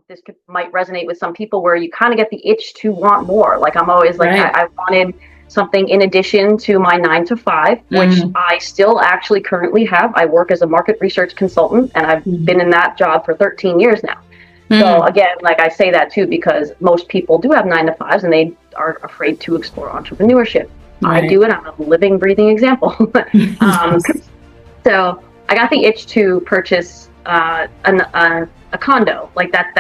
this might resonate with some people, where you kind of get the itch to want more. Like I'm always like, Right. I wanted something in addition to my 9 to 5, which I still actually currently have. I work as a market research consultant, and I've been in that job for 13 years now. So again, like I say that too, because most people do have 9 to 5s and they are afraid to explore entrepreneurship. Right. I do it. I'm a living, breathing example. So I got the itch to purchase a condo. Like that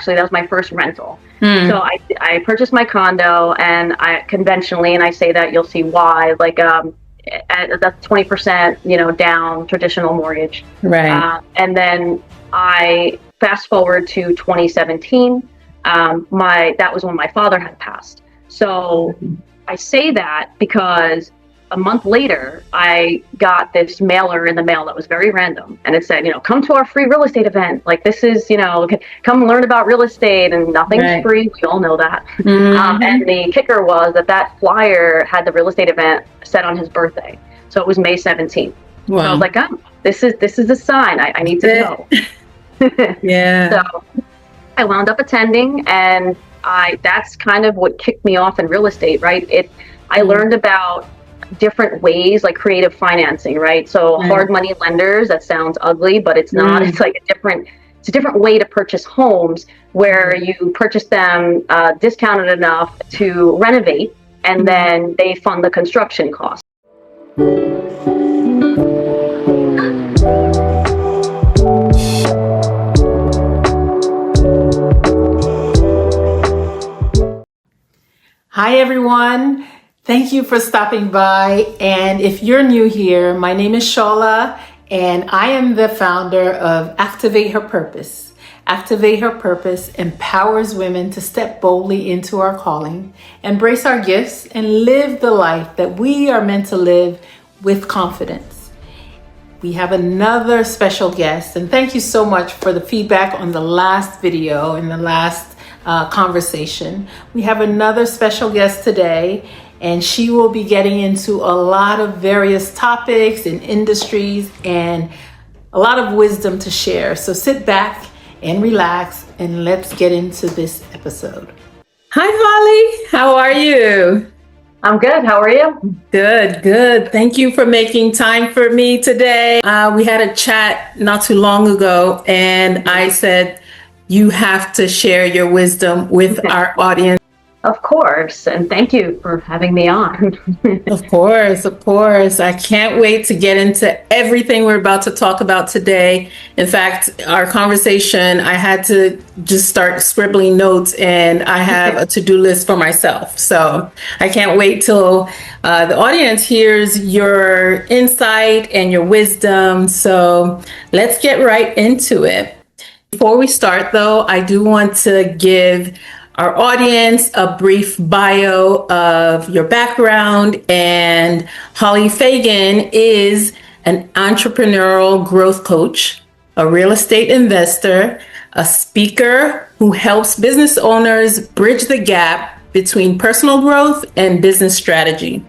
was my first rental. So I purchased my condo, and I conventionally, and I say that you'll see why, like that's 20%, down, traditional mortgage. Right. And then I fast forward to 2017. That was when my father had passed. So I say that because a month later, I got this mailer in the mail that was very random, and it said, come to our free real estate event. Like, this is, come learn about real estate, and nothing's free. We all know that. And the kicker was that flyer had the real estate event set on his birthday. So it was May 17th. Wow. So I was like, oh, this is a sign. I need to go. Yeah. So I wound up attending, and that's kind of what kicked me off in real estate, right? I learned about different ways, like creative financing, right? So hard money lenders, that sounds ugly, but it's not. It's like it's a different way to purchase homes, where you purchase them discounted enough to renovate, and then they fund the construction costs. Hi, everyone. Thank you for stopping by. And if you're new here, my name is Shola, and I am the founder of Activate Her Purpose. Activate Her Purpose empowers women to step boldly into our calling, embrace our gifts, and live the life that we are meant to live with confidence. We have another special guest, and thank you so much for the feedback on the last video and the last conversation. We have another special guest today, and she will be getting into a lot of various topics and industries and a lot of wisdom to share. So sit back and relax, and let's get into this episode. Hi, Holly. How are you? I'm good. How are you? Good. Thank you for making time for me today. We had a chat not too long ago, and I said, you have to share your wisdom with our audience. Of course. And thank you for having me on. Of course. I can't wait to get into everything we're about to talk about today. In fact, our conversation, I had to just start scribbling notes, and I have a to-do list for myself. So I can't wait till the audience hears your insight and your wisdom. So let's get right into it. Before we start, though, I do want to give our audience a brief bio of your background. And Holly Fagan is an entrepreneurial growth coach, a real estate investor, a speaker who helps business owners bridge the gap between personal growth and business strategy.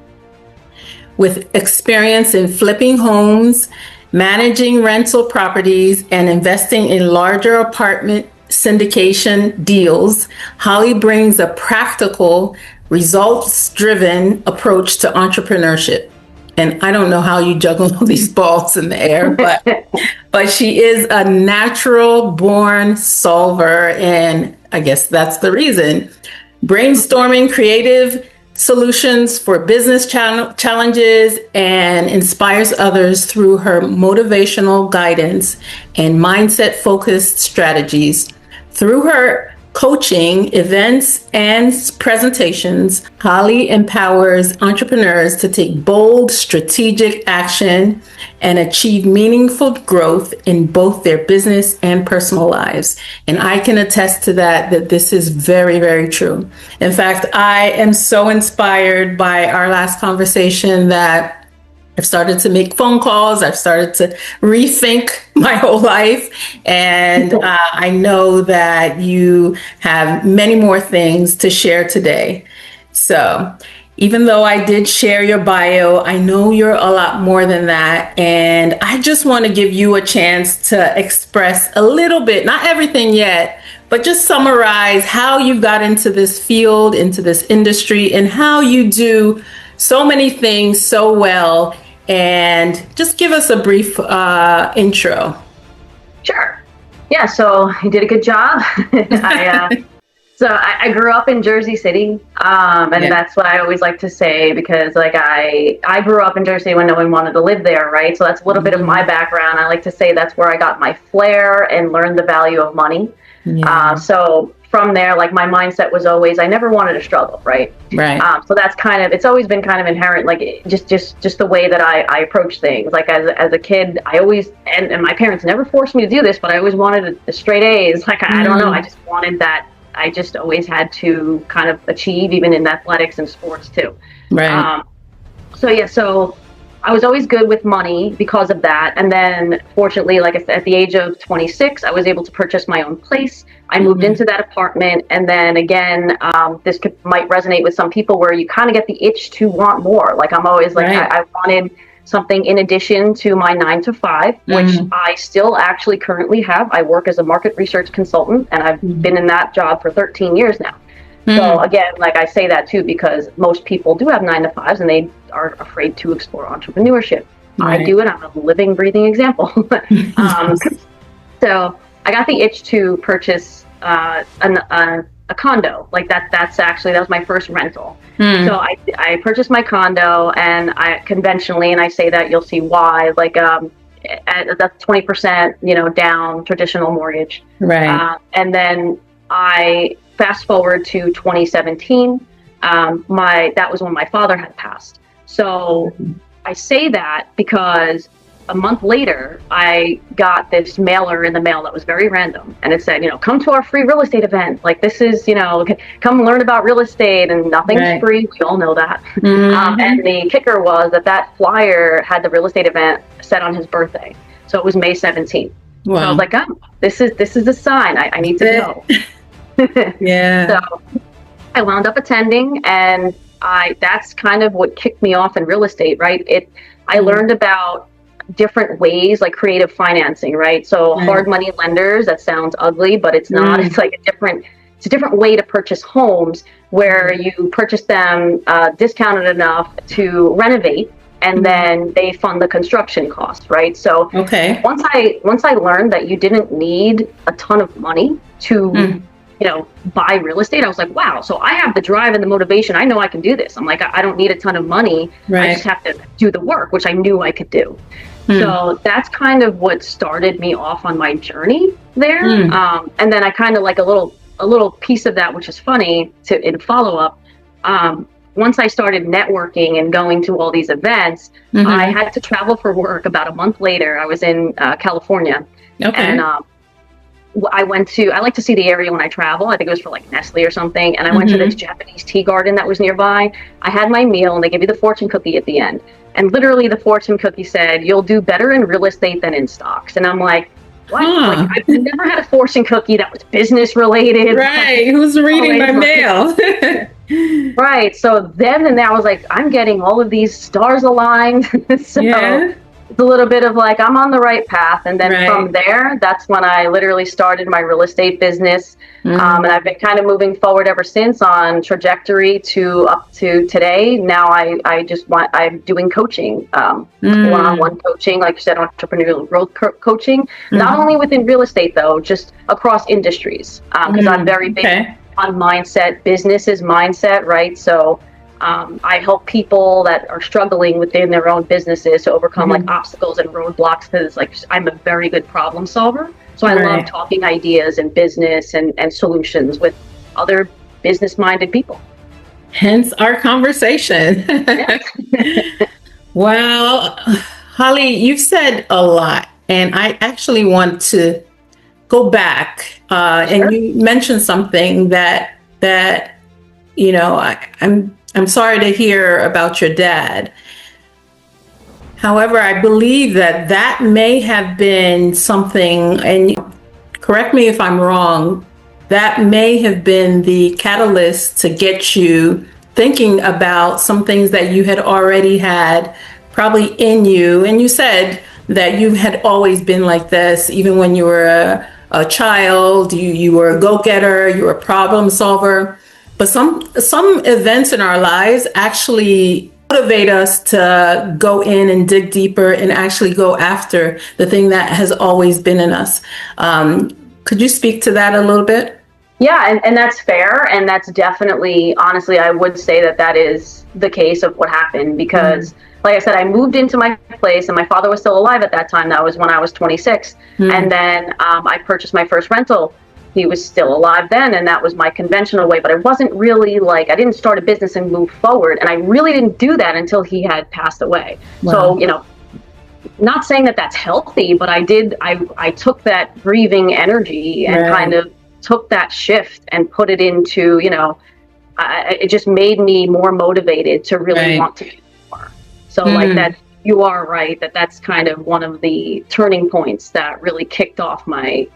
With experience in flipping homes, managing rental properties, and investing in larger apartment syndication deals, Holly brings a practical, results-driven approach to entrepreneurship. And I don't know how you juggle all these balls in the air, but she is a natural-born solver, and I guess that's the reason. Brainstorming creative solutions for business challenges, and inspires others through her motivational guidance and mindset-focused strategies. Through her coaching, events, and presentations, Holly empowers entrepreneurs to take bold, strategic action and achieve meaningful growth in both their business and personal lives. And I can attest to that this is very, very true. In fact, I am so inspired by our last conversation that I've started to make phone calls. I've started to rethink my whole life. And I know that you have many more things to share today. So even though I did share your bio, I know you're a lot more than that. And I just want to give you a chance to express a little bit, not everything yet, but just summarize how you got into this field, into this industry, and how you do so many things so well. And just give us a brief intro. Sure. Yeah, so you did a good job. I grew up in Jersey City, and that's what I always like to say, because like I grew up in Jersey when no one wanted to live there, right? So that's a little bit of my background. I like to say that's where I got my flair and learned the value of money. So from there, like my mindset was always, I never wanted to struggle, right? Right. So that's it's always been kind of inherent, like just the way that I approach things. Like as a kid, I always, and my parents never forced me to do this, but I always wanted a straight A's. Like, I don't know, I just wanted that. I just always had to kind of achieve, even in athletics and sports too. Right. So I was always good with money because of that. And then fortunately, like I said, at the age of 26, I was able to purchase my own place. I moved into that apartment. And then again, this might resonate with some people, where you kind of get the itch to want more. Like I'm always like, I wanted something in addition to my 9-to-5, which I still actually currently have. I work as a market research consultant, and I've been in that job for 13 years now. So again, like I say that too, because most people do have 9-to-5s and they are afraid to explore entrepreneurship. I do it. I'm a living, breathing example. So I got the itch to purchase a condo. Like that was my first rental. So I purchased my condo, and I conventionally, and I say that you'll see why, like that's 20%, down, traditional mortgage. Right. And then I fast forward to 2017. That was when my father had passed. So I say that because a month later, I got this mailer in the mail that was very random. And it said, come to our free real estate event. Like, this is, come learn about real estate, and nothing's free. We all know that. And the kicker was that flyer had the real estate event set on his birthday. So it was May 17th. Wow. So I was like, oh, this is a sign. I need to go. Yeah. So I wound up attending, and that's kind of what kicked me off in real estate, right? I learned about different ways, like creative financing, right? So hard money lenders, that sounds ugly, but it's not. It's like it's a different way to purchase homes, where you purchase them discounted enough to renovate, and then they fund the construction costs, right? So once I learned that you didn't need a ton of money to buy real estate, I was like, wow, so I have the drive and the motivation. I know I can do this. I'm like, I don't need a ton of money. I just have to do the work, which I knew I could do. So that's kind of what started me off on my journey there. And then I kind of like a little piece of that, which is funny, in follow up. Once I started networking and going to all these events, I had to travel for work. About a month later, I was in California. And I like to see the area when I travel. I think it was for like Nestle or something. And I went to this Japanese tea garden that was nearby. I had my meal, and they gave you the fortune cookie at the end. And literally the fortune cookie said, "You'll do better in real estate than in stocks." And I'm like, what? Like, I've never had a fortune cookie that was business related. Right. Who's reading my mail? Right. So then I was like, I'm getting all of these stars aligned. So it's a little bit of like, I'm on the right path. And then from there, that's when I literally started my real estate business. And I've been kind of moving forward ever since, on trajectory to up to today. Now I'm doing coaching, one-on-one coaching, like you said, entrepreneurial growth coaching, not only within real estate though, just across industries. Because I'm very big on mindset. Business is mindset, right? So I help people that are struggling within their own businesses to overcome like obstacles and roadblocks, because like I'm a very good problem solver. So I love talking ideas and business and solutions with other business-minded people. Hence our conversation. Well, Holly, you've said a lot, and I actually want to go back. And you mentioned something that I'm sorry to hear about your dad. However, I believe that may have been something, and correct me if I'm wrong, that may have been the catalyst to get you thinking about some things that you had already had probably in you. And you said that you had always been like this, even when you were a child, you were a go-getter, you were a problem solver. But some events in our lives actually motivate us to go in and dig deeper and actually go after the thing that has always been in us. Could you speak to that a little bit? Yeah, and that's fair. And that's definitely, honestly, I would say that that is the case of what happened because, like I said, I moved into my place and my father was still alive at that time. That was when I was 26. And then I purchased my first rental. He was still alive then, and that was my conventional way. But it wasn't really like, I didn't start a business and move forward. And I really didn't do that until he had passed away. Wow. So, you know, not saying that that's healthy, but I took that grieving energy and kind of took that shift and put it into, you know, it just made me more motivated to really want to do more. So like that, you are right that that's kind of one of the turning points that really kicked off my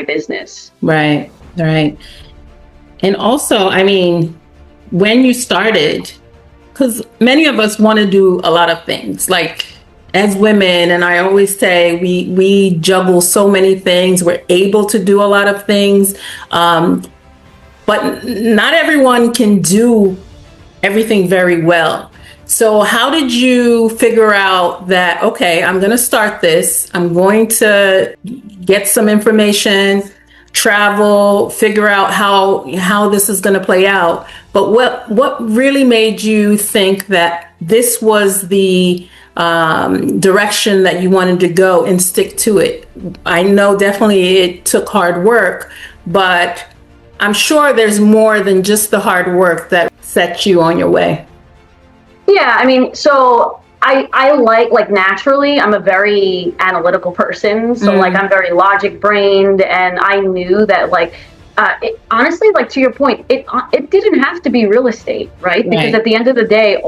business. Right. And also, I mean, when you started, because many of us want to do a lot of things, like as women, and I always say we juggle so many things. We're able to do a lot of things, but not everyone can do everything very well. So how did you figure out that, okay, I'm going to start this, I'm going to get some information, travel, figure out how this is going to play out. But what really made you think that this was the direction that you wanted to go and stick to it? I know definitely it took hard work, but I'm sure there's more than just the hard work that set you on your way. Yeah, I mean, so I like naturally, I'm a very analytical person. So like I'm very logic brained, and I knew that like, honestly, like to your point, it didn't have to be real estate, right? Because at the end of the day,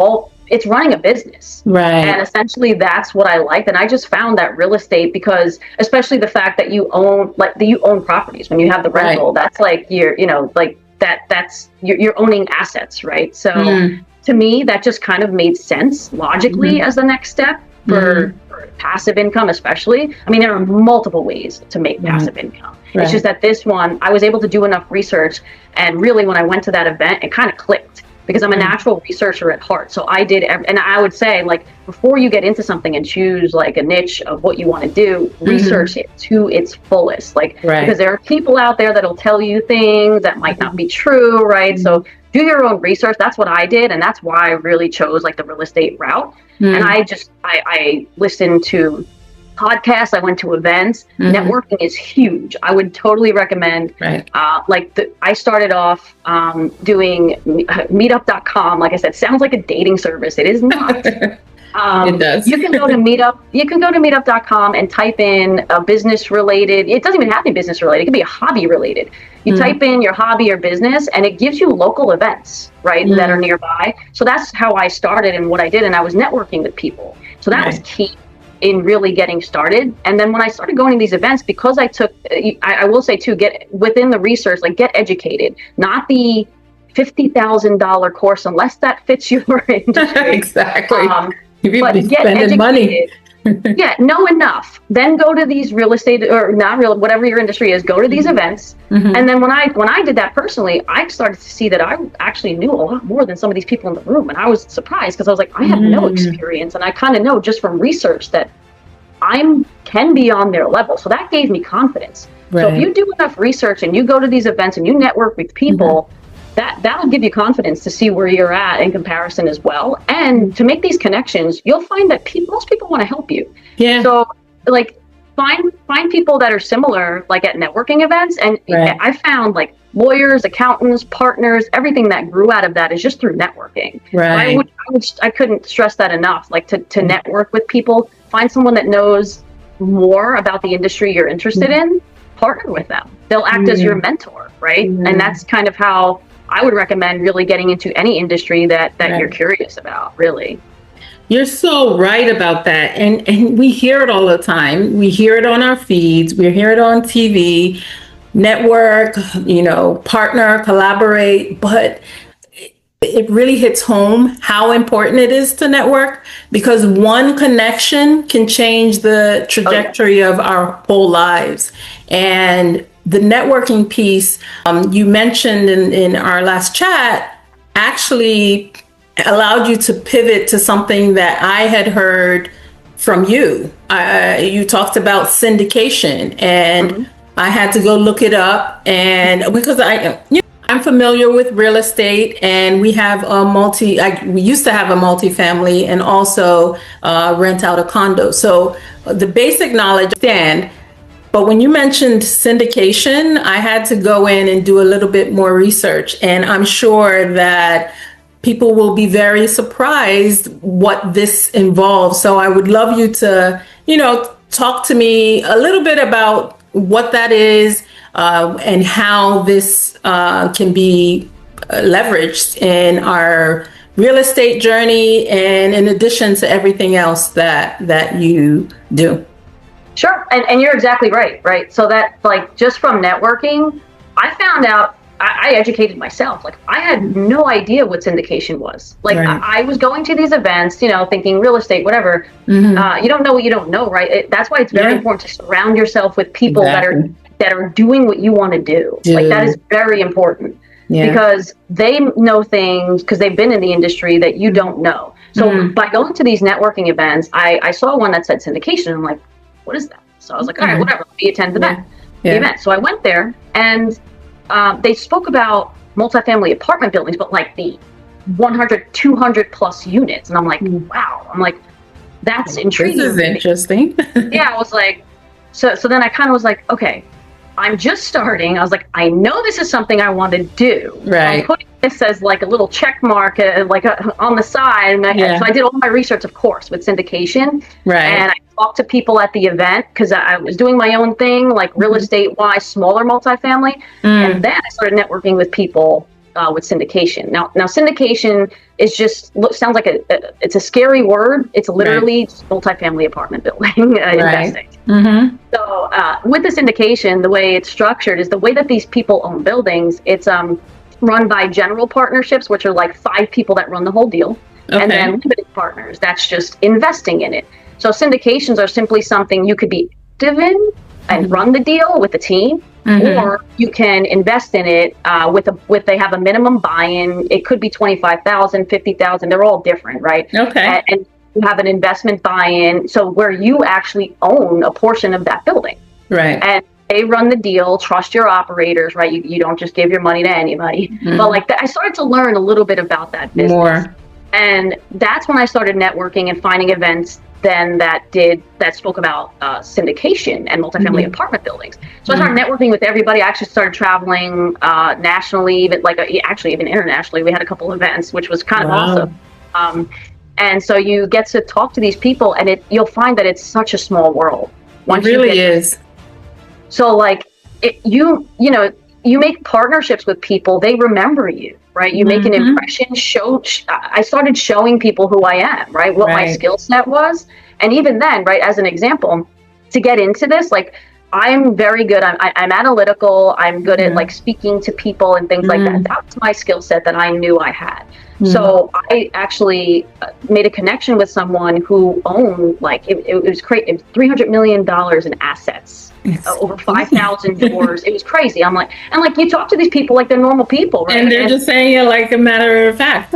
it's running a business. Right. And essentially that's what I liked. And I just found that real estate, because especially the fact that you own properties when you have the rental, that's like you're owning assets, right? So to me, that just kind of made sense logically as the next step for passive income, especially. I mean, there are multiple ways to make passive income. It's just that this one, I was able to do enough research. And really, when I went to that event, it kind of clicked because I'm a natural researcher at heart. So I did, and I would say, like, before you get into something and choose like a niche of what you want to do, research it to its fullest. Like, because there are people out there that'll tell you things that might not be true, right? So do your own research. That's what I did. And that's why I really chose like the real estate route. And I listened to podcasts. I went to events. Networking is huge. I would totally recommend, I started off doing meetup.com. Like I said, sounds like a dating service. It is not. It does. You can go to meetup.com and type in a business related. It doesn't even have to be business related. It could be a hobby related. You type in your hobby or business and it gives you local events, right, that are nearby. So that's how I started and what I did. And I was networking with people. So that was key in really getting started. And then when I started going to these events, because I took, I will say too, get within the research, like get educated, not the $50,000 course, unless that fits your industry. Exactly. But get educated. Money. Yeah, know enough. Then go to these real estate or not real, whatever your industry is, go to these events. And then when I did that personally, I started to see that I actually knew a lot more than some of these people in the room. And I was surprised because I was like, I have no experience. And I kind of know just from research that I can be on their level. So that gave me confidence. So if you do enough research and you go to these events and you network with people, that'll give you confidence to see where you're at in comparison as well. And to make these connections, you'll find that most people want to help you. Yeah. So like find people that are similar, like at networking events. And I found like lawyers, accountants, partners, everything that grew out of that is just through networking. Right. I couldn't stress that enough. Like to network with people, find someone that knows more about the industry you're interested in, partner with them. They'll act as your mentor, right? And that's kind of how I would recommend really getting into any industry that you're curious about, really. You're so right about that. And we hear it all the time. We hear it on our feeds. We hear it on TV, network, partner, collaborate. But it really hits home how important it is to network, because one connection can change the trajectory of our whole lives. And the networking piece, you mentioned in our last chat, actually allowed you to pivot to something that I had heard from you. You talked about syndication, and I had to go look it up, and because I'm familiar with real estate, and we have we used to have a multifamily and also rent out a condo. So the basic knowledge stand. But when you mentioned syndication, I had to go in and do a little bit more research, and I'm sure that people will be very surprised what this involves. So I would love you to, talk to me a little bit about what that is, and how this can be leveraged in our real estate journey, and in addition to everything else that you do. Sure. And you're exactly right. So that, like, just from networking, I found out, I educated myself. Like, I had no idea what syndication was. Like, right. I was going to these events, thinking real estate, whatever. Mm-hmm. You don't know what you don't know, right? That's why it's very important to surround yourself with people that are doing what you want to do. Like, that is very important, because they know things, because they've been in the industry that you don't know. So by going to these networking events, I saw one that said syndication. I'm like, what is that? So I was like, all right, whatever, let me attend the event. So I went there, and they spoke about multifamily apartment buildings, but like the 100, 200 plus units. And I'm like, wow. I'm like, that's intriguing. This is interesting. I was like, so then I kind of was like, okay, I'm just starting. I was like, I know this is something I want to do. Right. I'm putting this as like a little check mark, on the side. And so I did all my research, of course, with syndication. Right. And I talked to people at the event, because I was doing my own thing, like real estate-wise, smaller multifamily. And then I started networking with people with syndication. Now syndication is sounds like it's a scary word. It's literally just multifamily apartment building investing. Mm-hmm. So with the syndication, the way it's structured is the way that these people own buildings. It's run by general partnerships, which are like 5 people that run the whole deal, and then limited partners that's just investing in it. So syndications are simply something you could be active in and run the deal with the team, or you can invest in it with they have a minimum buy-in. It could be 25,000, 50,000. They're all different, right? Okay. And you have an investment buy-in, so where you actually own a portion of that building. Right. And they run the deal, trust your operators, right? You don't just give your money to anybody. But like that, I started to learn a little bit about that business. More. And that's when I started networking and finding events then that spoke about syndication and multifamily apartment buildings. So I started networking with everybody. I actually started traveling nationally, even even internationally. We had a couple events, which was kind of awesome. And so you get to talk to these people, and you'll find that it's such a small world. It really is. So like you make partnerships with people, they remember you, right? You make an impression. I started showing people who I am, right? What my skill set was. And even then, right, as an example, to get into this, like, I'm very good. I'm analytical. I'm good at like speaking to people and things like that. That's my skill set that I knew I had. So I actually made a connection with someone who owned, like, it was crazy. It was $300 million in assets, over 5,000 doors. It was crazy. I'm like, and like, you talk to these people like they're normal people, right? And they're just saying it like a matter of fact.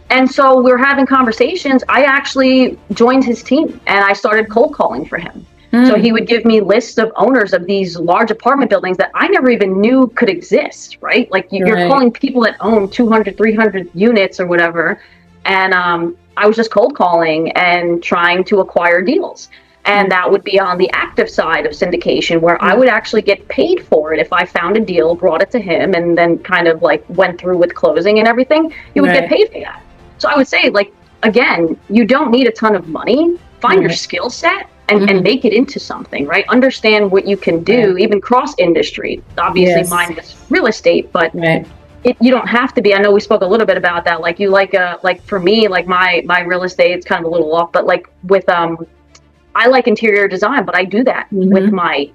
And so we're having conversations. I actually joined his team, and I started cold calling for him. So he would give me lists of owners of these large apartment buildings that I never even knew could exist, right? Like you're calling people that own 200, 300 units or whatever. And I was just cold calling and trying to acquire deals. And that would be on the active side of syndication, where I would actually get paid for it. If I found a deal, brought it to him, and then kind of like went through with closing and everything, you would get paid for that. So I would say, like, again, you don't need a ton of money. Find your skill set. And make it into something, right? Understand what you can do, even cross industry. Obviously, mine is real estate, but you don't have to be. I know we spoke a little bit about that. Like like for me, like my real estate, it's kind of a little off. But like with I like interior design, but I do that with my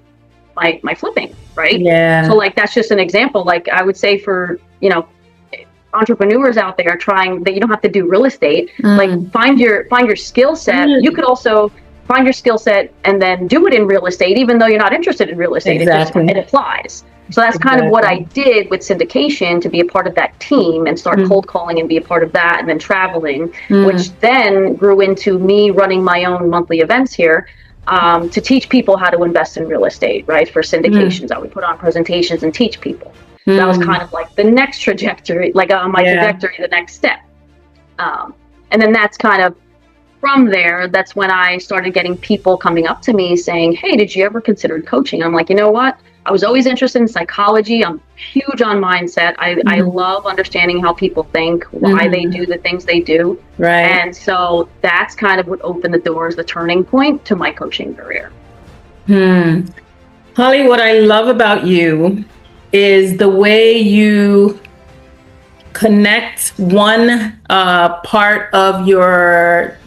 flipping, right? Yeah. So like that's just an example. Like I would say for entrepreneurs out there trying that you don't have to do real estate. Like find your skill set. You could also find your skill set and then do it in real estate, even though you're not interested in real estate. Exactly. It applies. So that's kind of what I did with syndication, to be a part of that team and start cold calling and be a part of that, and then traveling, which then grew into me running my own monthly events here to teach people how to invest in real estate, right? For syndications, I would put on presentations and teach people. That was kind of like the next trajectory, like on my trajectory, the next step. And then that's kind of from there, that's when I started getting people coming up to me saying, hey, did you ever consider coaching? I'm like, you know what? I was always interested in psychology. I'm huge on mindset. I love understanding how people think, why they do the things they do. Right. And so that's kind of what opened the doors, the turning point to my coaching career. Holly, what I love about you is the way you connect one part of your,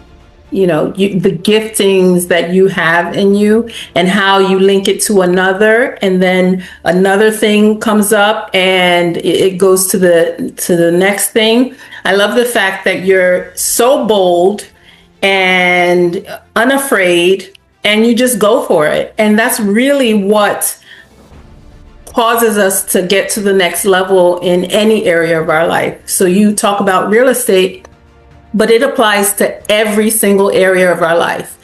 the giftings that you have in you, and how you link it to another, and then another thing comes up and it goes to the next thing. I love the fact that you're so bold and unafraid, and you just go for it. And that's really what causes us to get to the next level in any area of our life. So you talk about real estate, but it applies to every single area of our life.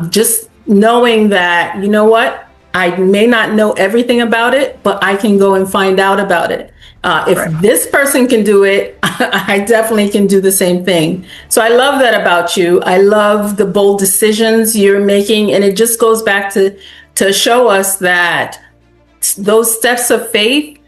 Just knowing that, you know what, I may not know everything about it, but I can go and find out about it. If this person can do it, I definitely can do the same thing. So I love that about you. I love the bold decisions you're making. And it just goes back to show us that those steps of faith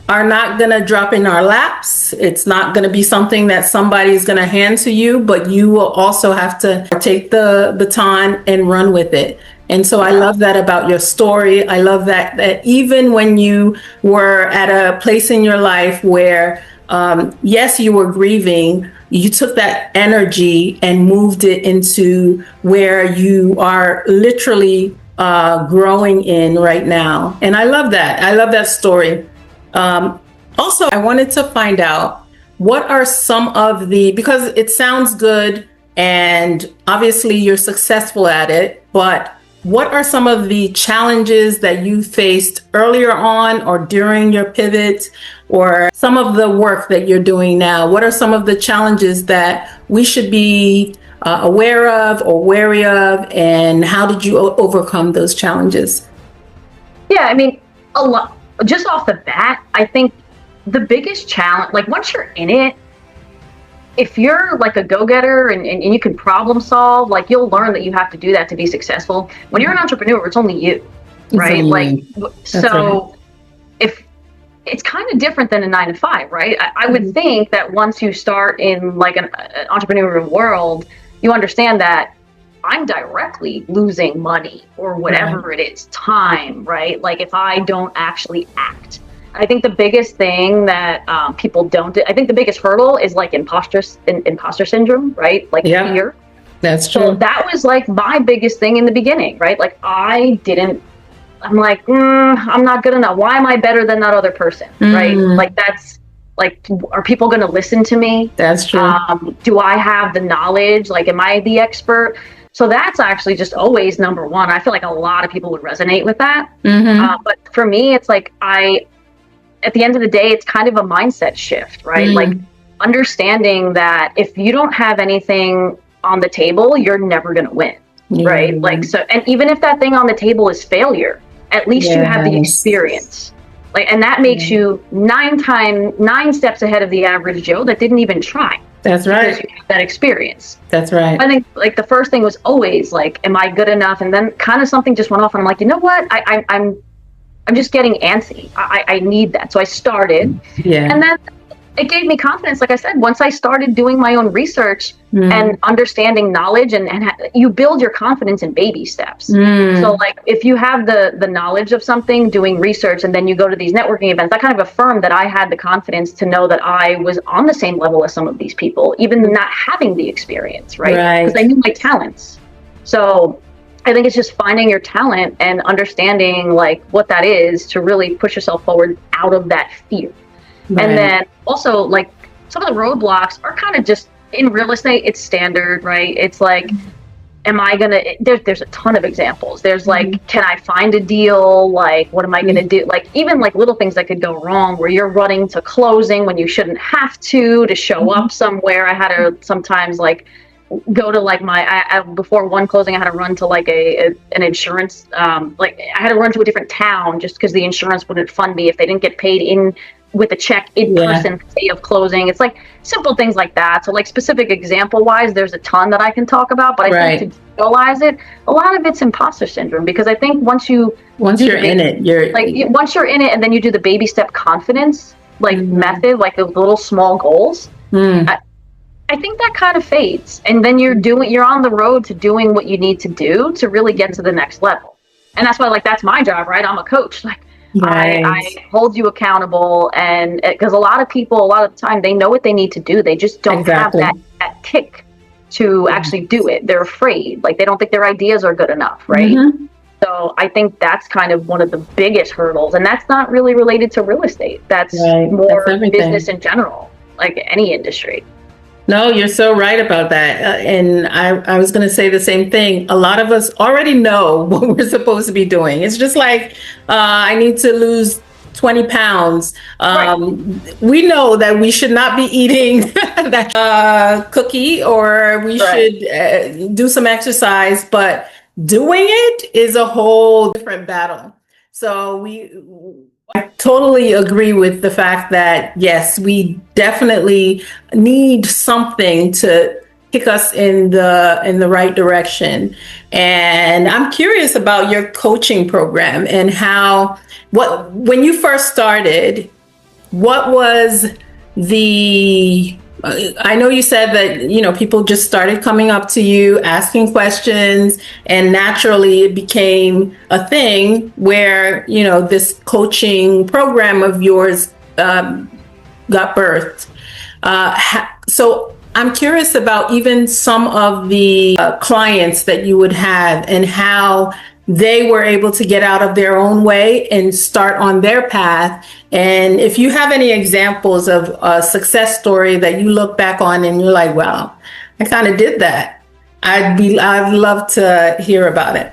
are not going to drop in our laps. It's not going to be something that somebody's going to hand to you, but you will also have to take the baton and run with it. And so I love that about your story. I love that even when you were at a place in your life where, yes, you were grieving, you took that energy and moved it into where you are literally growing in right now. And I love that. I love that story. Also, I wanted to find out, what are some of because it sounds good and obviously you're successful at it, but what are some of the challenges that you faced earlier on or during your pivot, or some of the work that you're doing now? What are some of the challenges that we should be aware of or wary of, and how did you overcome those challenges? Yeah, I mean, a lot. Just off the bat, I think the biggest challenge, like once you're in it, if you're like a go-getter and you can problem solve, like you'll learn that you have to do that to be successful. When you're an entrepreneur, it's only you, right? If it's kind of different than a 9-to-5, right? I would think that once you start in like an entrepreneurial world, you understand that I'm directly losing money or whatever it is, time, right? Like if I don't actually act. I think the biggest thing that people don't do, I think the biggest hurdle is like imposter syndrome, right? Like fear. That's true. So that was like my biggest thing in the beginning, right? Like I'm like, I'm not good enough. Why am I better than that other person, right? Like that's, like, are people going to listen to me? That's true. Do I have the knowledge? Like, am I the expert? So that's actually just always number one. I feel like a lot of people would resonate with that. But for me, it's like at the end of the day, it's kind of a mindset shift, right? Like understanding that if you don't have anything on the table, you're never going to win, right? Like, so, and even if that thing on the table is failure, at least you have the experience. Like, and that makes you 9 steps ahead of the average Joe that didn't even try. That's right. Because you have that experience. That's right. I think like the first thing was always like, am I good enough? And then kind of something just went off and I'm like, you know what? I'm just getting antsy. I need that. So I started. Yeah. And then it gave me confidence. Like I said, once I started doing my own research and understanding knowledge and you build your confidence in baby steps. So like if you have the knowledge of something, doing research, and then you go to these networking events, that kind of affirmed that I had the confidence to know that I was on the same level as some of these people, even not having the experience, right? Because I knew my talents. So I think it's just finding your talent and understanding like what that is to really push yourself forward out of that fear. Right. And then also like some of the roadblocks are kind of just in real estate, it's standard, right? It's like, am I gonna, there's a ton of examples. There's like, can I find a deal? Like, what am I gonna do? Like, even like little things that could go wrong where you're running to closing when you shouldn't have to show up somewhere. I had to sometimes like go to like I before one closing, I had to run to like an insurance, like I had to run to a different town just because the insurance wouldn't fund me if they didn't get paid in with a check in person the day of closing. It's like simple things like that. So like specific example wise, there's a ton that I can talk about, but I think to realize it, a lot of it's imposter syndrome, because I think once you're in it, you're like, once you're in it and then you do the baby step confidence, like method, like the little small goals, I think that kind of fades. And then you're on the road to doing what you need to do to really get to the next level. And that's why, like, that's my job, right? I'm a coach. Like, I hold you accountable, and because a lot of people, a lot of the time, they know what they need to do. They just don't have that kick to actually do it. They're afraid. Like, they don't think their ideas are good enough, right? So I think that's kind of one of the biggest hurdles. And that's not really related to real estate. That's more business in general, like any industry. No, you're so right about that. And I was going to say the same thing. A lot of us already know what we're supposed to be doing. It's just like, I need to lose 20 pounds. We know that we should not be eating that cookie, or we should do some exercise, but doing it is a whole different battle. So I totally agree with the fact that, yes, we definitely need something to kick us in the right direction. And I'm curious about your coaching program and when you first started, what was I know you said that, people just started coming up to you, asking questions, and naturally it became a thing where, this coaching program of yours got birthed. So I'm curious about even some of the clients that you would have and how they were able to get out of their own way and start on their path. And if you have any examples of a success story that you look back on and you're like, wow, I kind of did that, I'd love to hear about it.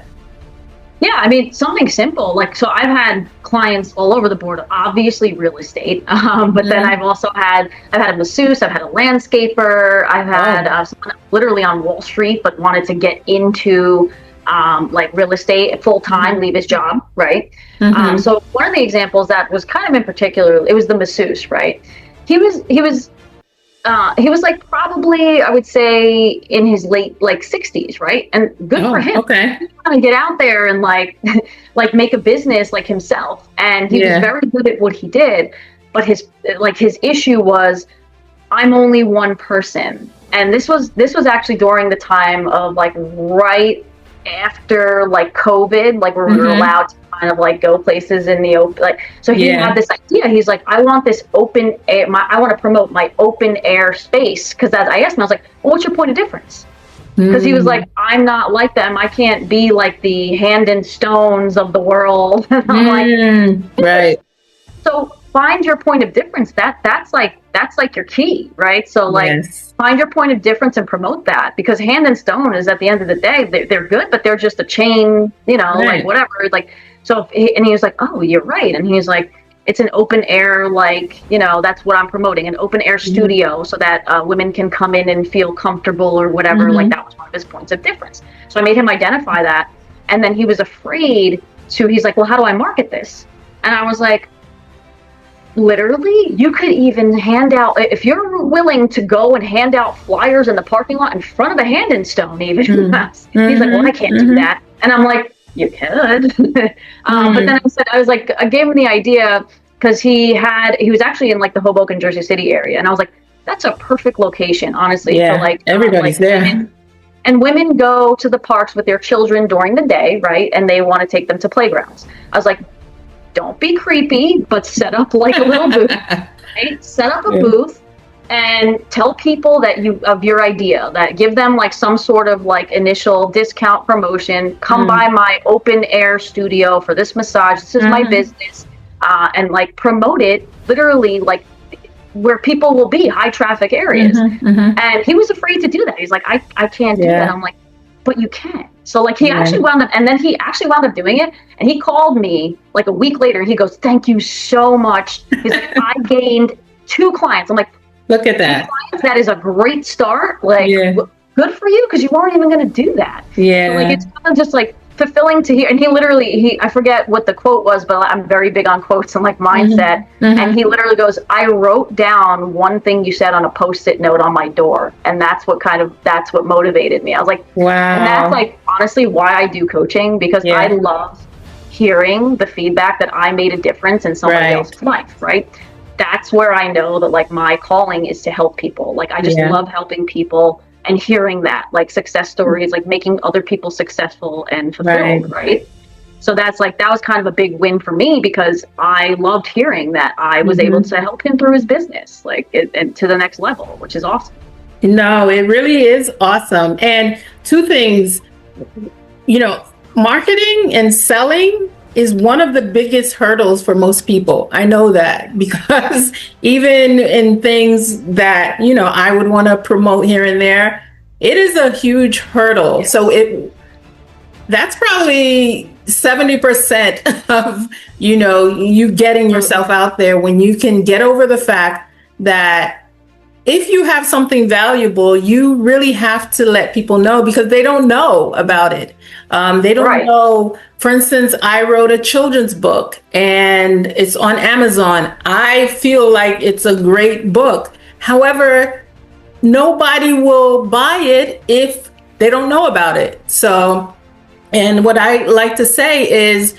Yeah, I mean, something simple. Like, so I've had clients all over the board, obviously real estate, but then I've had a masseuse, I've had a landscaper, I've had someone literally on Wall Street, but wanted to get into like real estate full time, leave his job, right? So one of the examples that was kind of in particular, it was the masseuse, right? He was like probably, I would say, in his late like 60s, right? And good for him. Okay. He's trying to get out there and like make a business like himself, and he was very good at what he did. But his issue was, I'm only one person, and this was actually during the time of like right after like COVID, like where we were allowed to kind of like go places in the open, like, so he had this idea. He's like, I want this open air, I want to promote my open air space. Because I asked him, I was like, well, what's your point of difference? Because he was like, I'm not like them. I can't be like the Hand and Stones of the world. And I'm like, right. So find your point of difference. That's like your key, right? So like find your point of difference and promote that, because Hand and Stone is, at the end of the day, they're good, but they're just a chain, like whatever. Like, so and he was like, oh, you're right. And he's like, it's an open air, like, that's what I'm promoting, an open air studio, so that women can come in and feel comfortable or whatever. Like, that was one of his points of difference. So I made him identify that. And then he was afraid he's like, well, how do I market this? And I was like, literally, you could even hand out, if you're willing to go and hand out flyers in the parking lot in front of a Hand and Stone, even. He's like, well, I can't do that. And I'm like, you could. But then I was like, I gave him the idea, because he was actually in like the Hoboken, Jersey City area. And I was like, that's a perfect location, honestly. Yeah, for like everybody's there. And women go to the parks with their children during the day, right? And they want to take them to playgrounds. I was like, don't be creepy, but set up like a little booth, right? Set up a booth and tell people of your idea, that give them like some sort of like initial discount promotion. Come by my open air studio for this massage. This is my business, and like promote it literally like where people will be, high traffic areas. And he was afraid to do that. He's like, I can't do that. I'm like, but you can. So like he actually wound up doing it. And he called me like a week later. He goes, thank you so much. He's like, I gained 2 clients. I'm like, look at that. That is a great start. Like, good for you, because you weren't even going to do that. So like, it's kind of just like fulfilling to hear. And he literally, I forget what the quote was, but I'm very big on quotes and like mindset. And he literally goes, I wrote down one thing you said on a Post-it note on my door. And that's what motivated me. I was like, wow. And that's like, honestly, why I do coaching, because I love hearing the feedback that I made a difference in somebody else's life, right? That's where I know that like my calling is to help people. Like, I just love helping people and hearing that, like, success stories, like making other people successful and fulfilled, right? So that's like, that was kind of a big win for me, because I loved hearing that I was able to help him through his business, like, and to the next level, which is awesome. No, it really is awesome. And 2 things, marketing and selling is one of the biggest hurdles for most people. I know that, because even in things that, I would want to promote here and there, it is a huge hurdle. So that's probably 70% of, you getting yourself out there, when you can get over the fact that if you have something valuable, you really have to let people know, because they don't know about it. They don't know. For instance, I wrote a children's book and it's on Amazon. I feel like it's a great book. However, nobody will buy it if they don't know about it. So, and what I like to say is,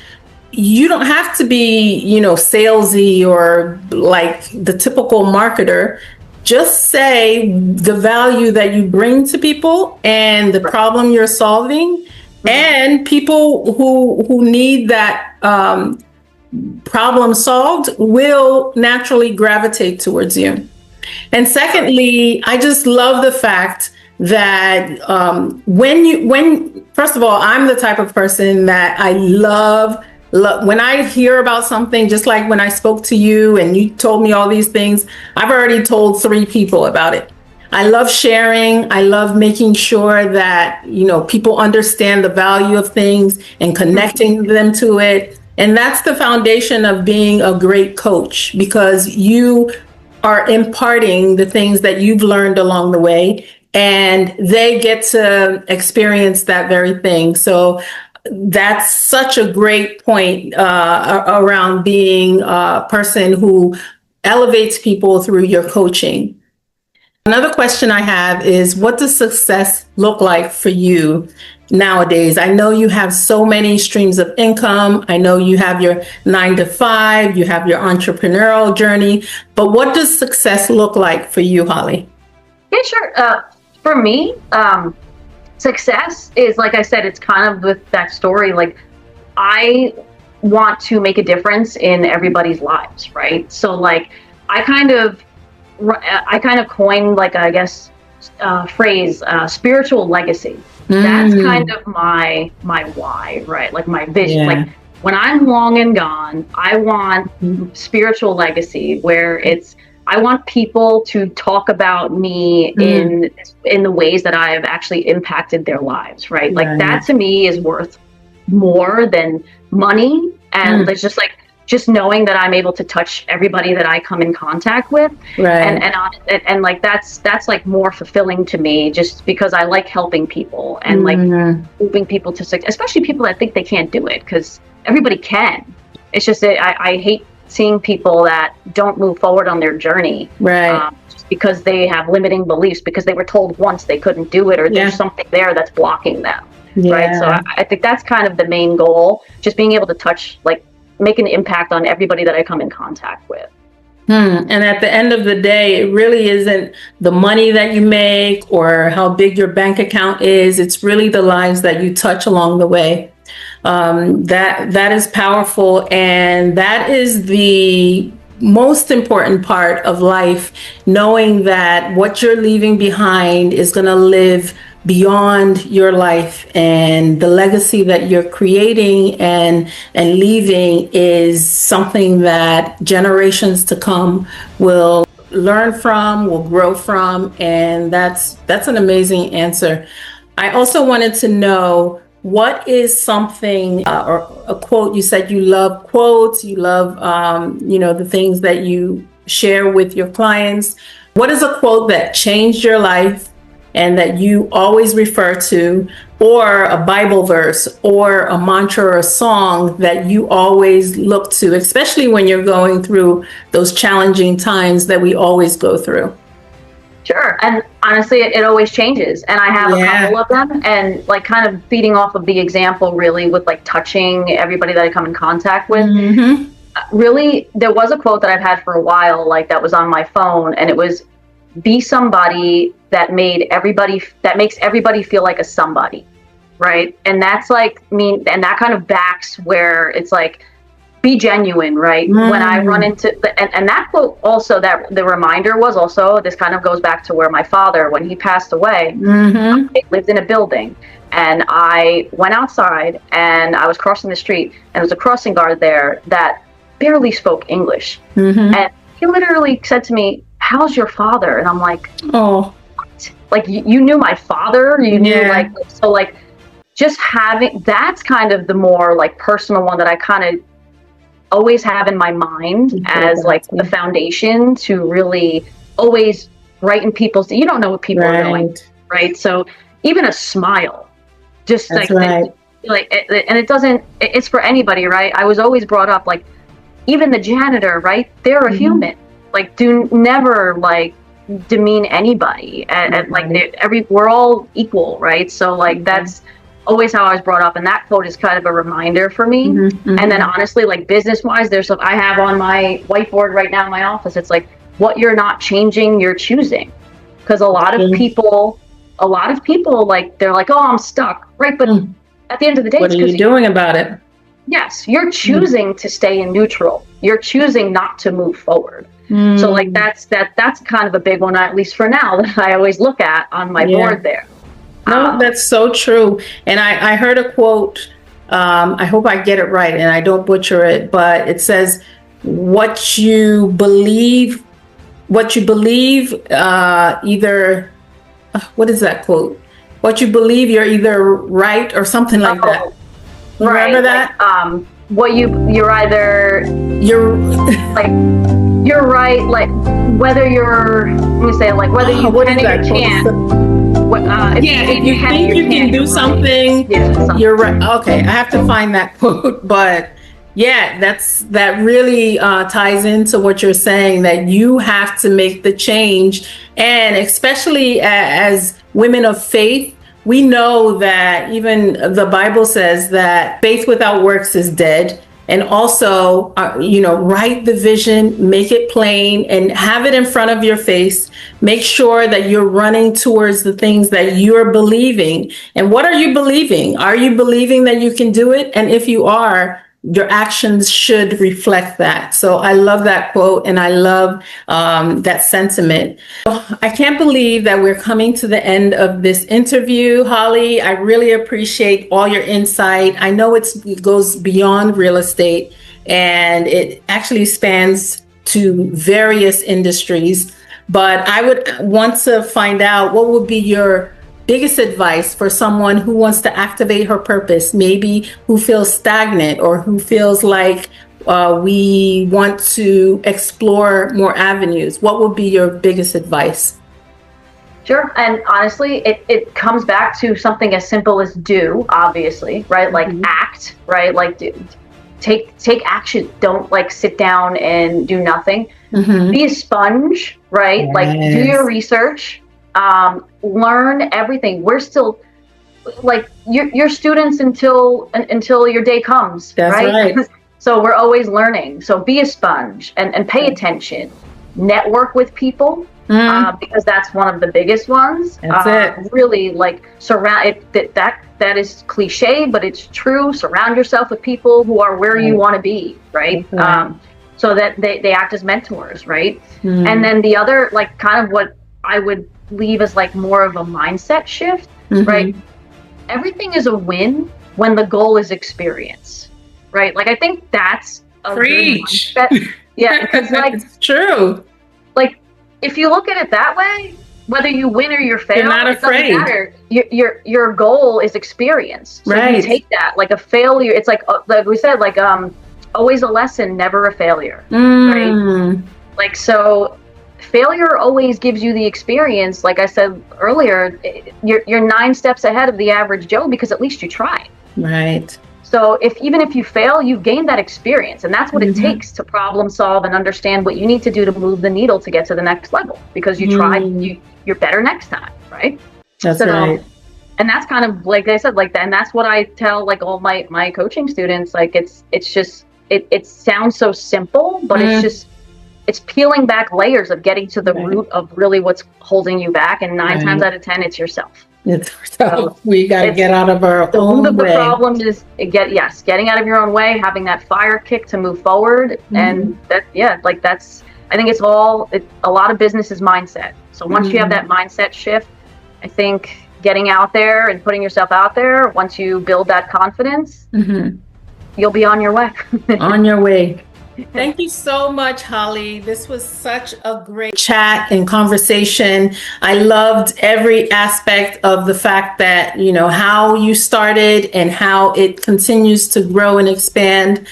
you don't have to be, salesy or like the typical marketer. Just say the value that you bring to people and the problem you're solving, and people who need that problem solved will naturally gravitate towards you. And secondly, I just love the fact that first of all, I'm the type of person that I love when I hear about something, just like when I spoke to you and you told me all these things, I've already told 3 people about it. I love sharing. I love making sure that, people understand the value of things and connecting them to it. And that's the foundation of being a great coach, because you are imparting the things that you've learned along the way, and they get to experience that very thing. So that's such a great point around being a person who elevates people through your coaching. Another question I have is, what does success look like for you nowadays? I know you have so many streams of income. I know you have your 9 to 5, you have your entrepreneurial journey, but what does success look like for you, Holly? Yeah, sure. For me, success is, like I said, it's kind of with that story. Like, I want to make a difference in everybody's lives, right? So like, I kind of coined, like, I guess, phrase, spiritual legacy. That's kind of my why, right? Like, my vision. Like, when I'm long and gone, I want spiritual legacy, where I want people to talk about me in the ways that I have actually impacted their lives, right? Like, that to me is worth more than money. And it's just knowing that I'm able to touch everybody that I come in contact with. And like, that's like more fulfilling to me, just because I like helping people and like moving people to success, especially people that think they can't do it, because everybody can. It's just that I hate seeing people that don't move forward on their journey, just because they have limiting beliefs, because they were told once they couldn't do it, or there's something there that's blocking them, right? So I think that's kind of the main goal, just being able to touch, like, make an impact on everybody that I come in contact with. And at the end of the day, it really isn't the money that you make or how big your bank account is. It's really the lives that you touch along the way. That is powerful, and that is the most important part of life, knowing that what you're leaving behind is going to live beyond your life, and the legacy that you're creating and leaving is something that generations to come will learn from, will grow from, and that's an amazing answer. I also wanted to know, what is something or a quote? You said you love quotes, you love the things that you share with your clients. What is a quote that changed your life and that you always refer to, or a Bible verse or a mantra or a song that you always look to, especially when you're going through those challenging times that we always go through? Sure. And honestly, it always changes. And I have a couple of them, and like kind of feeding off of the example really with like touching everybody that I come in contact with. Really, there was a quote that I've had for a while, like that was on my phone, and it was, be somebody that makes everybody feel like a somebody. Right. And that's like and that kind of backs where it's like, be genuine, right? When I run into and that quote also, that the reminder was also, this kind of goes back to where my father, when he passed away, I lived in a building, and I went outside and I was crossing the street, and there was a crossing guard there that barely spoke English. And he literally said to me, "How's your father?" And I'm like, "Oh, what? Like you knew my father? You knew like just having, that's kind of the more like personal one that I kind of always have in my mind as like the foundation to really always brighten people's, you don't know what people are going, right? So even a smile, just and it doesn't, it's for anybody, right? I was always brought up, like, even the janitor, right? They're a human. Like, do never like demean anybody, and like we're all equal, right? So like that's always how I was brought up, and that quote is kind of a reminder for me. And then honestly, like business wise, there's stuff I have on my whiteboard right now in my office. It's like, what you're not changing, you're choosing. Because a lot of people like, they're like, oh, I'm stuck, right? But at the end of the day, what are you doing about it? Yes, you're choosing to stay in neutral. You're choosing not to move forward. So like that's kind of a big one, at least for now, that I always look at on my board there. No, that's so true. And I heard a quote, I hope I get it right and I don't butcher it, but it says, what you believe, either, what is that quote? What you believe, you're either right or something like that. You remember that? Like, you're either, like, you're right, like, whether you're, let me say, like, whether you can or you can't. If you think you can do something, you're right. Okay, I have to find that quote, but yeah, that really ties into what you're saying, that you have to make the change. And especially as women of faith, we know that even the Bible says that faith without works is dead. And also, write the vision, make it plain, and have it in front of your face. Make sure that you're running towards the things that you're believing. And what are you believing? Are you believing that you can do it? And if you are, your actions should reflect that. So I love that quote, and I love that sentiment. I can't believe that we're coming to the end of this interview, Holly. I really appreciate all your insight. I know it goes beyond real estate, and it actually spans to various industries. But I would want to find out, what would be your biggest advice for someone who wants to activate her purpose, maybe who feels stagnant or who feels like we want to explore more avenues? What would be your biggest advice? Sure. And honestly, it comes back to something as simple as do, obviously, right? Like act, right? Like take action. Don't like sit down and do nothing. Be a sponge, right? Yes. Like do your research. Learn everything. We're still like you're students until your day comes. That's right? So we're always learning. So be a sponge and pay attention. Network with people, because that's one of the biggest ones. That's it. Really, like, surround it. That is cliche, but it's true. Surround yourself with people who are where you want to be, right? So that they act as mentors, right? And then the other, like, kind of what I would leave as like more of a mindset shift, right? Everything is a win when the goal is experience, right? Like, I think that's a good mindset. Yeah, because like, it's true. Like, if you look at it that way, whether you win or you fail, you're not afraid. It doesn't matter. Your goal is experience. So Right. you take that like a failure. It's like we said, like always a lesson, never a failure. Right? Like, so failure always gives you the experience. Like I said earlier, you're 9 steps ahead of the average Joe because at least you tried. Right. So even if you fail, you've gained that experience, and that's what it takes to problem solve and understand what you need to do to move the needle to get to the next level, because you tried, you're better next time, right? That's right. And that's kind of, like I said, like that, and that's what I tell like all my coaching students. Like it's just it sounds so simple, but it's peeling back layers of getting to the root of really what's holding you back, and 9 times out of 10 it's yourself. So we got to get out of our own way. The problem is getting out of your own way, having that fire kick to move forward, and that's. I think a lot of business is mindset. So once you have that mindset shift, I think getting out there and putting yourself out there, once you build that confidence, you'll be on your way. On your way. Thank you so much, Holly. This was such a great chat and conversation. I loved every aspect of the fact that, how you started and how it continues to grow and expand.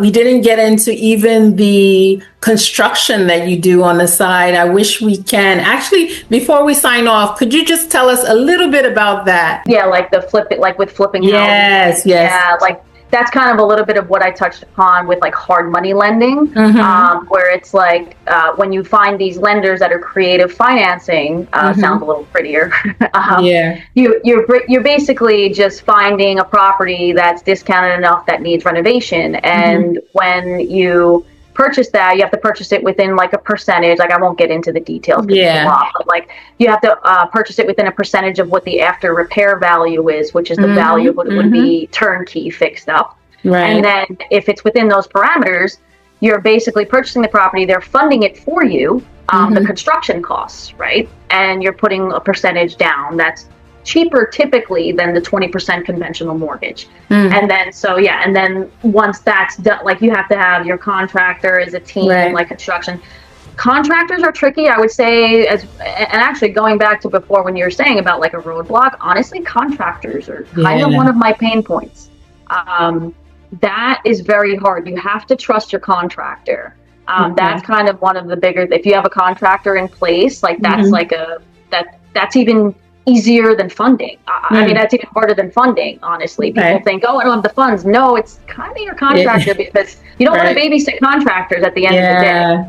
We didn't get into even the construction that you do on the side. I wish we can. Actually, before we sign off, could you just tell us a little bit about that? Yeah, like the flip it, like with flipping Yes. houses. Yeah, like that's kind of a little bit of what I touched upon with like hard money lending, where it's like when you find these lenders that are creative financing, sounds a little prettier. You're basically just finding a property that's discounted enough that needs renovation, and when you purchase that, you have to purchase it within like a percentage. Like I won't get into the details, but like you have to purchase it within a percentage of what the after repair value is, which is the value of what it would be turnkey fixed up. Right. And then if it's within those parameters, you're basically purchasing the property. They're funding it for you, the construction costs, right? And you're putting a percentage down that's cheaper typically than the 20% conventional mortgage. And then and then once that's done, like you have to have your contractor as a team, like construction. Contractors are tricky, I would say, and actually going back to before when you were saying about like a roadblock, honestly, contractors are kind of one of my pain points. That is very hard. You have to trust your contractor. That's kind of one of the bigger, if you have a contractor in place, like that's like that's even easier than funding. I mean, that's even harder than funding, honestly. People think, oh, I don't have the funds. No, it's kind of your contractor, because you don't want to babysit contractors at the end of the day.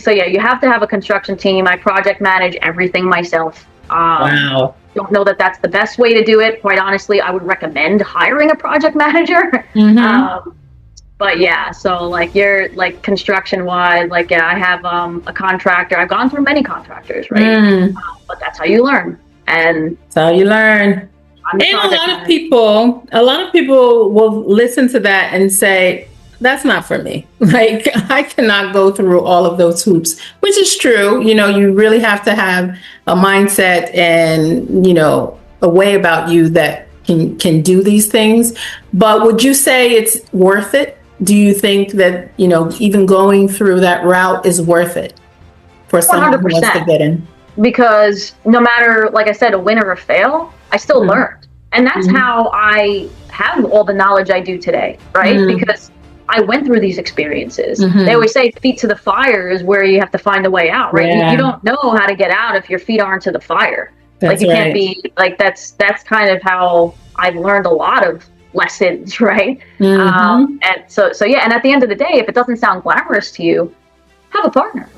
So you have to have a construction team. I project manage everything myself. Wow. Don't know that that's the best way to do it. Quite honestly, I would recommend hiring a project manager. But yeah, so like you're like construction wise, like I have a contractor. I've gone through many contractors, right? But that's how you learn. And that's how you learn. And a lot of people will listen to that and say, that's not for me. Like I cannot go through all of those hoops, which is true. You really have to have a mindset and, a way about you that can do these things. But would you say it's worth it? Do you think that, even going through that route is worth it for someone 100%. Who wants to get in? Because no matter, like I said, a win or a fail, I still learned. And that's how I have all the knowledge I do today, right? Because I went through these experiences. They always say feet to the fire is where you have to find a way out, right? You don't know how to get out if your feet aren't to the fire. That's like you can't be like, that's kind of how I've learned a lot of lessons, right? And and at the end of the day, if it doesn't sound glamorous to you, have a partner.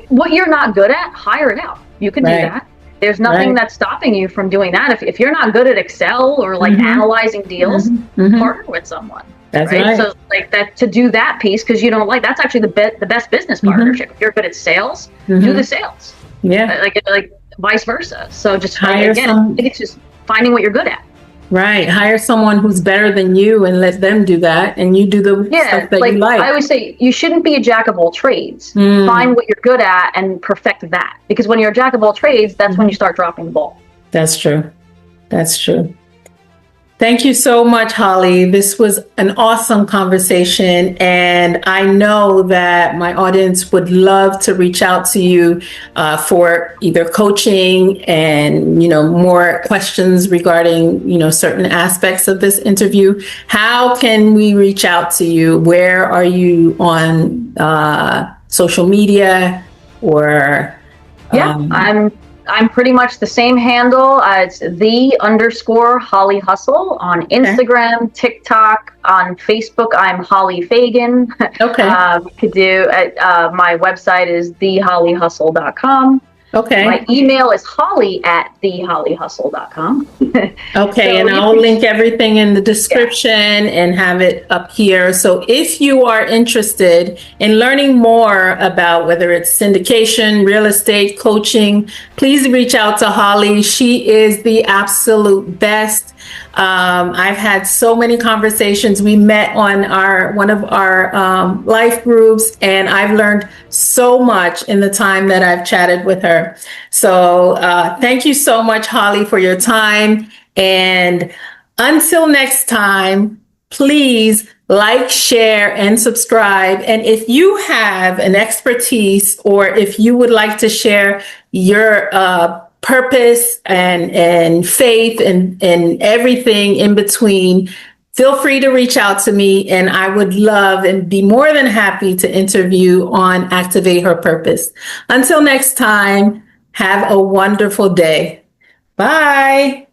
What you're not good at, hire it out. You can do that. There's nothing that's stopping you from doing that. If you're not good at Excel or like analyzing deals, partner with someone. That's right. So like that, to do that piece, because you don't like, that's actually the best business partnership. If you're good at sales, do the sales. Like vice versa. So just hire again, I think it's just finding what you're good at. Right. Hire someone who's better than you and let them do that, and you do the stuff that you like. I always say you shouldn't be a jack of all trades. Find what you're good at and perfect that. Because when you're a jack of all trades, that's when you start dropping the ball. That's true. That's true. Thank you so much, Holly. This was an awesome conversation, and I know that my audience would love to reach out to you for either coaching and, more questions regarding, certain aspects of this interview. How can we reach out to you? Where are you on social media or? I'm pretty much the same handle. It's _Holly Hustle on Instagram, TikTok, on Facebook. I'm Holly Fagan. Okay. My website is thehollyhustle.com. Okay. My email is holly@thehollyhustle.com. Okay, and I'll link everything in the description and have it up here. So if you are interested in learning more about whether it's syndication, real estate, coaching, please reach out to Holly. She is the absolute best. I've had so many conversations. We met on one of our life groups, and I've learned so much in the time that I've chatted with her. So thank you so much, Holly, for your time. And until next time, please like, share, and subscribe. And if you have an expertise, or if you would like to share your purpose and faith and everything in between, feel free to reach out to me, and I would love and be more than happy to interview on Activate Her Purpose. Until next time, have a wonderful day. Bye.